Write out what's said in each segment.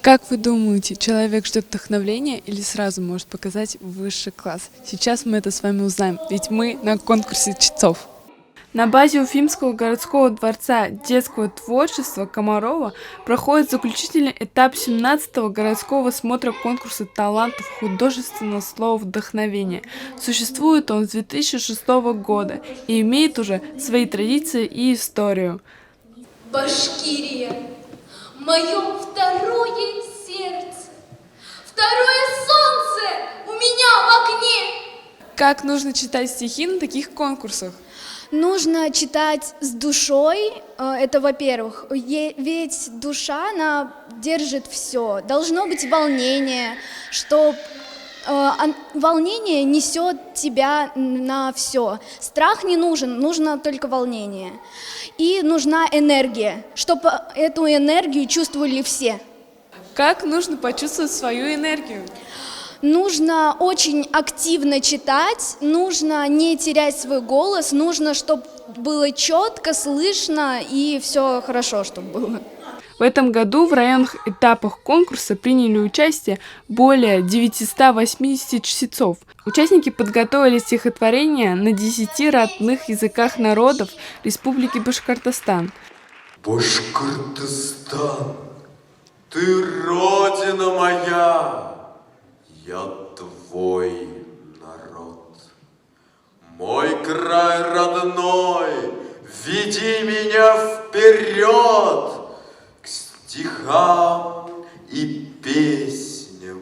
Как вы думаете, человек ждет вдохновения или сразу может показать высший класс? Сейчас мы это с вами узнаем, ведь мы на конкурсе чтцов. На базе Уфимского городского дворца детского творчества Комарова проходит заключительный этап 17-го городского смотра конкурса талантов художественного слова «Вдохновение». Существует он с 2006 года и имеет уже свои традиции и историю. Башкирия, мое второе сердце, второе солнце у меня в окне. Как нужно читать стихи на таких конкурсах? Нужно читать с душой, это во-первых, ведь душа, она держит все. Должно быть волнение, что волнение несет тебя на все. Страх не нужен, нужно только волнение. И нужна энергия, чтобы эту энергию чувствовали все. Как нужно почувствовать свою энергию? Нужно очень активно читать, нужно не терять свой голос, нужно, чтобы было четко, слышно и все хорошо, чтобы было. В этом году в районных этапах конкурса приняли участие более 980 чтецов. Участники подготовили стихотворения на 10 родных языках народов Республики Башкортостан. Башкортостан, ты родина моя, я твой народ. Мой край родной, веди меня вперед к стихам и песням.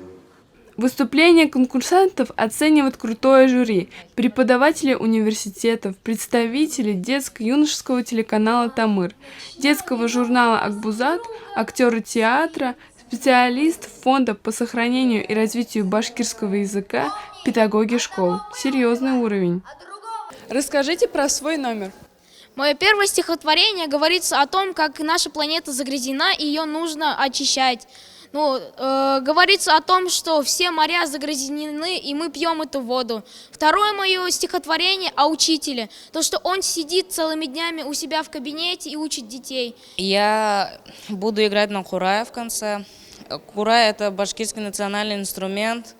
Выступления конкурсантов оценивают крутое жюри, преподаватели университетов, представители детско-юношеского телеканала «Тамыр», детского журнала «Акбузат», актеры театра, специалист фонда по сохранению и развитию башкирского языка, педагоги школ. Серьезный уровень. Расскажите про свой номер. Мое первое стихотворение говорится о том, как наша планета загрязнена и ее нужно очищать. Говорится о том, что все моря загрязнены, и мы пьем эту воду. Второе мое стихотворение о учителе. То, что он сидит целыми днями у себя в кабинете и учит детей. Я буду играть на курае в конце. Курай – это башкирский национальный инструмент.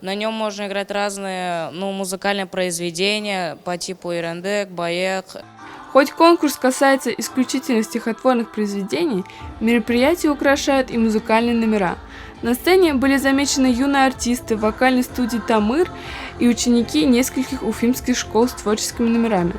На нем можно играть разные музыкальные произведения по типу ирандек, баек. Хоть конкурс касается исключительно стихотворных произведений, мероприятие украшают и музыкальные номера. На сцене были замечены юные артисты вокальной студии «Тамыр» и ученики нескольких уфимских школ с творческими номерами.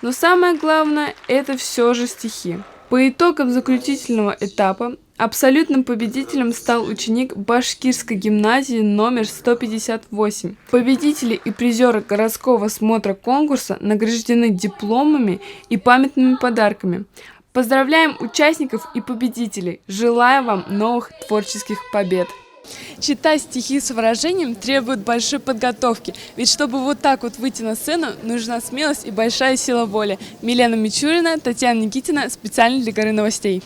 Но самое главное – это все же стихи. По итогам заключительного этапа абсолютным победителем стал ученик Башкирской гимназии номер 158. Победители и призеры городского смотра конкурса награждены дипломами и памятными подарками. Поздравляем участников и победителей! Желаю вам новых творческих побед! Читать стихи с выражением требует большой подготовки, ведь чтобы вот так вот выйти на сцену, нужна смелость и большая сила воли. Милена Мичурина, Татьяна Никитина, специально для Горы новостей.